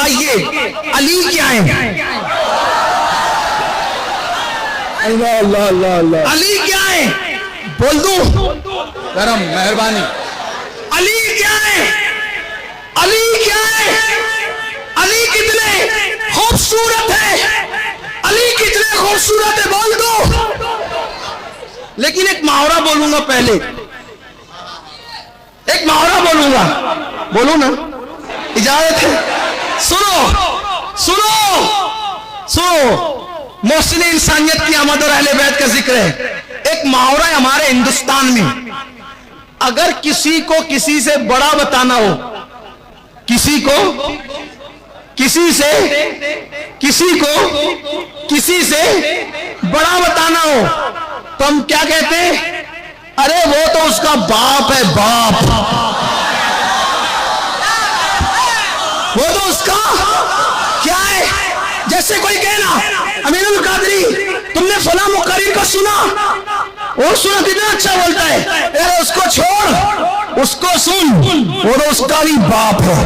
آئیے علی کیا ہے؟ اللہ اللہ اللہ اللہ علی کیا ہے؟ بول دوں؟ کرم مہربانی. علی کیا ہے؟ علی کیا ہے؟ علی کتنے خوبصورت ہے، علی کتنے خوبصورت ہے، بول دو. لیکن ایک محاورہ بولوں گا پہلے، ایک محاورہ بولوں گا، بولو نا، اجازت ہے؟ سنو سنو سنو. محسن انسانیت کی آمد اور اہل بیت کا ذکر ہے. ایک محاورہ ہے ہمارے ہندوستان میں، اگر کسی کو کسی سے بڑا بتانا ہو، کسی کو کسی سے بڑا بتانا ہو تو ہم کیا کہتے ہیں؟ ارے وہ تو اس کا باپ ہے، باپ. وہ تو اس کا کیا ہے؟ جیسے کوئی کہنا امین القادری تم نے فلاں مقرر کو سنا، وہ سنا کتنا اچھا بولتا ہے، ارے اس کو چھوڑ، اس کو سن، وہ تو اس کا بھی باپ ہے.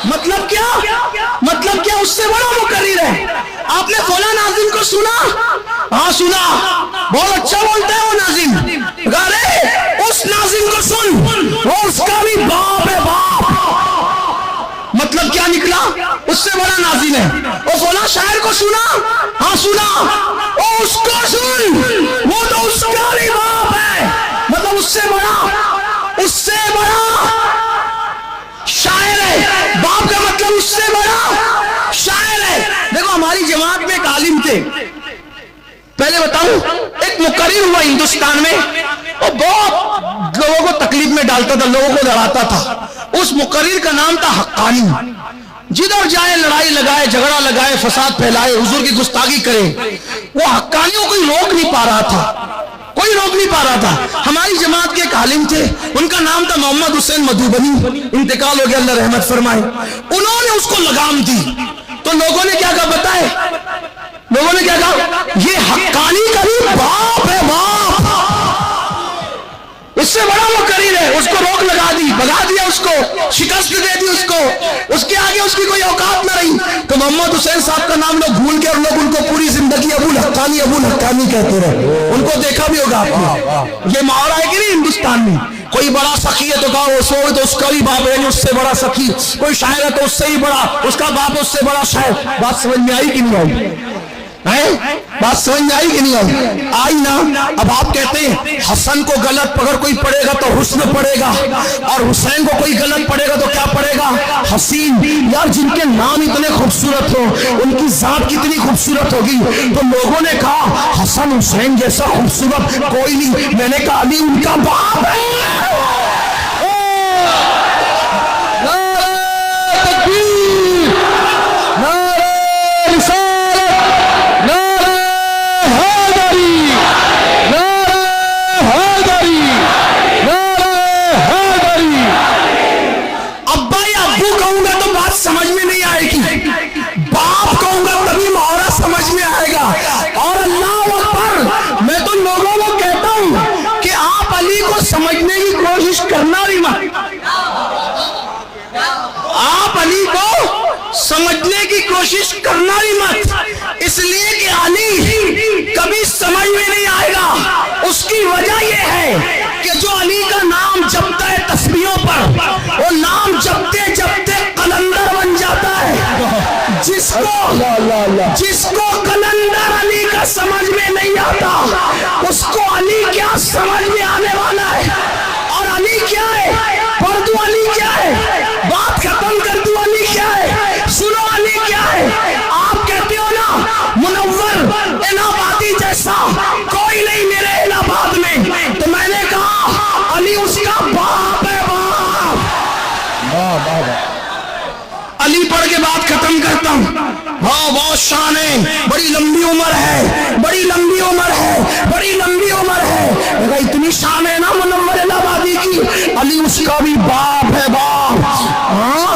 مطلب کیا اس سے بڑا مقرر ہے. آپ نے فلاں ناظم کو سنا؟ ہاں سنا، بہت اچھا بولتا ہے وہ ناظم. ارے اس ناظم کو سن، وہ اس کا بھی باپ ہے، باپ. مطلب کیا نکلا؟ اس سے بڑا ناظم ہے. وہ فلاں شاعر کو سنا؟ ہاں سنا، وہ اس کو سن، وہ تو اس کا بھی باپ ہے. مطلب اس سے بڑا شاعر ہے، باپ کا مطلب اس سے بڑا شاعر ہے. دیکھو ہماری جماعت میں ایک عالم تھے، پہلے بتاؤں، ایک مقرر ہوا ہندوستان میں، وہ بہت لوگوں کو تکلیف میں ڈالتا تھا، لوگوں کو لڑاتا تھا. اس مقرر کا نام تھا حقانی. جدھر جائے لڑائی لگائے، جھگڑا لگائے، فساد پھیلائے، حضور کی گستاخی کرے. وہ حقانیوں کوئی روک نہیں پا رہا تھا. ہماری جماعت کے ایک عالم تھے، ان کا نام تھا محمد حسین مدھوبنی، انتقال ہو گیا، اللہ رحمت فرمائے. انہوں نے اس کو لگام دی تو لوگوں نے کیا کہا بتائے؟ لوگوں نے کیا کہا؟ یہ حقانی کا بھی باپ ہے، باپ. اس سے بڑا مقرر ہے، اس کو روک لگا دی، بھگا دیا، اس کو شکست دے دی، اس کو اس کے آگے اس کی کوئی اوقات نہ رہی. تو محمد حسین صاحب کا نام لوگ بھول گئے اور لوگ ان کو پوری زندگی ابو الحقانی کہتے رہے. ان کو دیکھا بھی ہوگا آپ نے. یہ محاورہ ہے کہ نہیں ہندوستان میں؟ کوئی بڑا سخی ہے تو کہا وہ تو اس کا بھی باپ ہے، اس سے بڑا سخی. کوئی شاعر ہے تو اس سے ہی بڑا، اس کا باپ اس سے بڑا شاعر. بات سمجھ میں آئی کہ نہیں آئی؟ بات سمجھ میں آئی کہ نہیں آئی؟ آئی نا. اب آپ کہتے ہیں حسن کو غلط اگر کوئی پڑھے گا تو حسن پڑھے گا، اور حسین کو کوئی غلط پڑھے گا تو کیا پڑھے گا؟ حسین. یار جن کے نام اتنے خوبصورت ہو، ان کی ذات کتنی خوبصورت ہوگی. تو لوگوں نے کہا حسن حسین جیسا خوبصورت کوئی نہیں. میں نے کہا علی ان کا باپ ہے. سمجھ میں نہیں آئے گی. باپ کہوں گا تبھی محاورہ سمجھ میں آئے گا. اور اللہ اکبر، میں تو لوگوں کو کہتا ہوں کہ آپ علی کو سمجھنے کی کوشش کرنا بھی مت. آپ علی کو سمجھنے کی کوشش کرنا بھی مت، اس لیے کہ علی کبھی سمجھ میں نہیں آئے گا. اس کی وجہ یہ ہے کہ جو علی کا نام جپتا ہے تسبیحوں پر، وہ نام جپتے جپتے قلندر بن جاتا ہے. جس کو قلندر علی کا سمجھ میں نہیں آتا، اس کو علی کیا سمجھ میں آنے والا ہے. اور علی کیا ہے؟ پڑھ دو علی کیا ہے، بات ختم کر دو علی کیا ہے، سنو علی کیا ہے. آپ کہتے ہو نا منور الہ آبادی جیسا کوئی نہیں میرے الہ آباد میں، تو میں نے کہا علی اس کا باپ ہے، باپ. علی پڑھ کے بات ختم کرتا ہوں. ہاں بہت شان ہے، بڑی لمبی عمر ہے، بڑی لمبی عمر ہے، بڑی لمبی عمر ہے. اگر اتنی شان ہے نا منور الہ آبادی کی، علی اس کا بھی باپ ہے، باپ. ہاں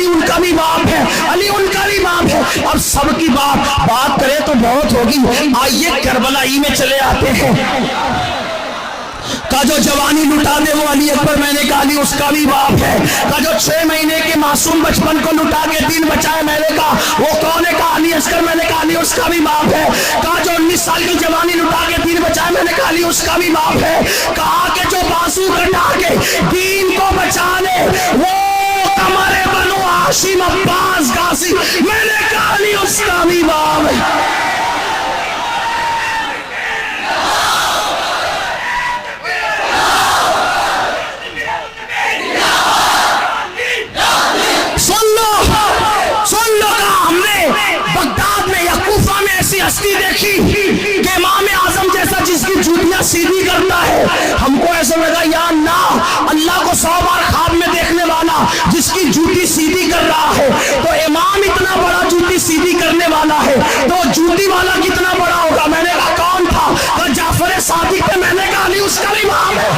علی ان کا بھی باپ ہے، علی ان کا بھی باپ ہے. اب سب کی بات کرے تو بہت ہوگی. آئیے کربلا ہی میں چلے آتے ہیں. کا جو جوانی لٹا دے وہ علی اکبر، میں نے کہا علی اس کا بھی باپ ہے. کا جو 6 مہینے کے معصوم بچپن کو لٹا کے دین بچائے، میں نے کہا وہ کون ہے؟ کہا علی اصغر. میں نے کہا علی اس کا بھی باپ ہے. کہا جو 19 سال کی جوانی لٹا کے دین بچائے، میں نے کہا علی اس کا بھی باپ ہے. کہا کہ جو بازو کٹا کے دین کو بچانے وہ قمر بنو ہاشم عباس غازی، میں نے کہا علی اس کا بھی باپ ہے. ہستی دیکھی کہ امام اعظم جیسا جس کی جوتیاں سیدھی کرتا ہے، ہم کو ایسا لگا یا اللہ، اللہ کو 100 بار خواب میں دیکھنے والا جس کی جوتی سیدھی کر رہا ہے، تو امام اتنا بڑا جوتی سیدھی کرنے والا ہے تو جوتی والا کتنا بڑا ہوگا؟ میں نے کہا کون تھا؟ تو جعفر صادق پہ. میں نے کہا علی اس کا بھی باپ ہے.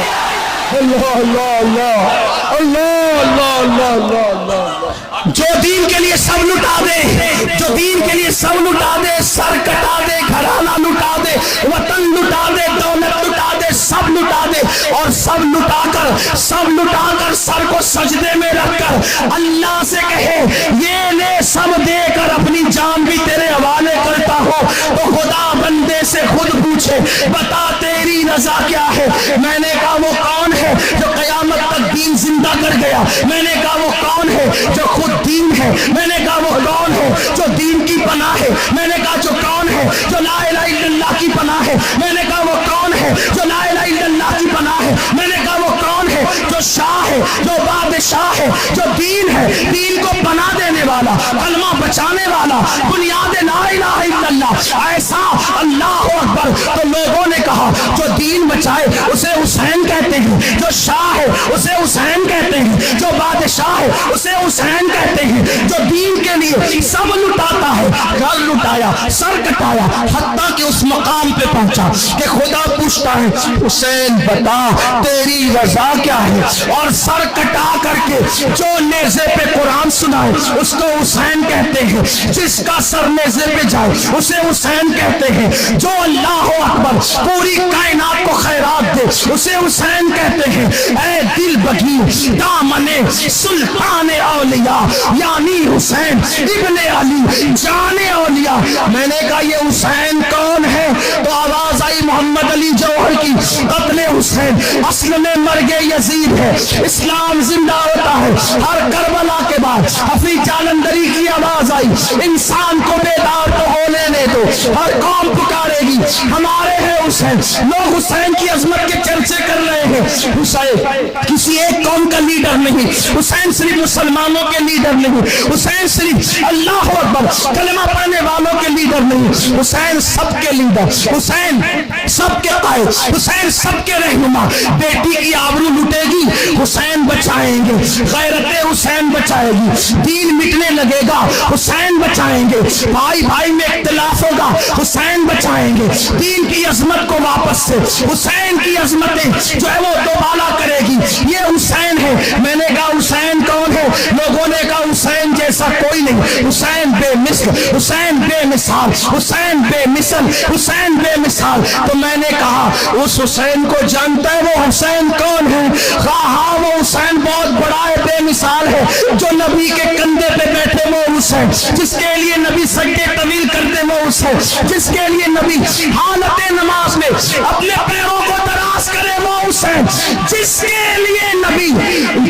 اللہ اللہ اللہ اللہ اللہ اللہ اللہ اللہ. جو دین کے لیے سب لٹا دے، جو دین کے لیے سب لٹا دے، سر کٹا دے، گھرانہ لٹا دے، وطن لٹا دے، دولت لٹا دے، سب لٹا دے، اور سب لٹا کر سر کو سجدے میں رکھ کر اللہ سے کہے یہ لے سب دے کر اپنی جان بھی تیرے حوالے کرتا ہو، تو خدا بندے سے خود پوچھے بتا تیری رضا کیا ہے؟ میں نے کہا وہ کون ہے جو قیامت تک دین زندہ کر گیا؟ میں نے کہا وہ کون ہے جو خود دین ہے؟ میں نے کہا وہ کون ہے جو دین کی پناہ ہے؟ میں نے کہا جو کون ہے جو لا الہ الا اللہ کی پناہ ہے؟ میں نے کہا وہ کون ہے جو لا الہ الا اللہ کی پناہ ہے؟ میں نے کہا وہ کون ہے جو شاہ ہے، جو بادشاہ ہے، جو دین ہے، دین کو پناہ دینے والا، کلمہ بچانے والا، بنیاد لا الہ الا اللہ، ایسا اللہ اکبر. تو لوگوں نے کہا جو دین بچائے اسے حسین کہتے ہیں، جو شاہ ہے اسے حسین کہتے ہیں، جو بادشاہ ہے اسے حسین کہتے ہیں، جو دین کے لیے سب لٹاتا ہے. گھر لٹایا، سر کٹایا، حتیٰ کہ اس مقام پہ پہنچا کہ خدا پوچھتا ہے حسین بتا تیری رضا کیا ہے؟ اور سر کٹا کر کے جو نیزے پہ قرآن سنائے اس کو حسین کہتے ہیں، جس کا سر نیزے پہ جائے اسے حسین کہتے ہیں، جو اللہ اکبر پوری کائنات کو خیرات دے اسے حسین کہتے ہیں. اے دل بگی دامن سلطان اولیاء یعنی حسین ابن علی جان اولیاء. میں نے کہا یہ حسین کون ہے؟ تو آواز آئی محمد علی جوہر کی، قتل حسین اصل میں مرگ یزید ہے، اسلام زندہ ہوتا ہے. ہر کربلا کے بعد حفیظ جالندری کی آواز آئی انسان کو بیدار تو ہو لینے دو، ہر قوم پکارے گی ہمارے ہیں حسین. لوگ حسین کی عظمت کے چرچے کر رہے ہیں. حسین کسی ایک قوم کا لیڈر نہیں، حسین صرف مسلمانوں کے لیڈر نہیں، حسین صرف اللہ اکبر کلمہ پڑھنے والوں کے لیڈر نہیں، حسین سب کے لیڈر، حسین سب کے قائد، حسین سب کے رہنما. بیٹی کی آبرو لٹے گی حسین بچائیں گے، غیرت حسین بچائے گی، دین مٹنے لگے گا حسین بچائیں گے، بھائی بھائی میں اختلاف ہوگا حسین بچائیں گے، دین کی عظمت کو واپس سے حسین کی عظمتیں جو ہے وہ دوبالا کرے گی. یہ حسین ہے. میں نے کہا حسین کون ہے؟ لوگوں نے کہا حسین جیسا کوئی نہیں، حسین بے مثل، حسین بے مثال، حسین بے مثل، حسین بے مثال. تو میں نے کہا اس حسین کو جانتا ہے وہ حسین کون ہے؟ ہاں وہ حسین بہت بڑا ہے، بے مثال ہے، جو نبی کے کندھے پہ بیٹھے وہ حسین، جس کے لیے نبی سجدے طویل کرتے وہ حسین، جس کے لیے نبی حالت نماز میں اپنے پیروں کو دراز کرے وہ حسین، جس کے لیے نبی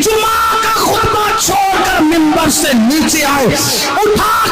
جمعہ کا خطبہ چھوڑ کر منبر سے نیچے آئے، اٹھا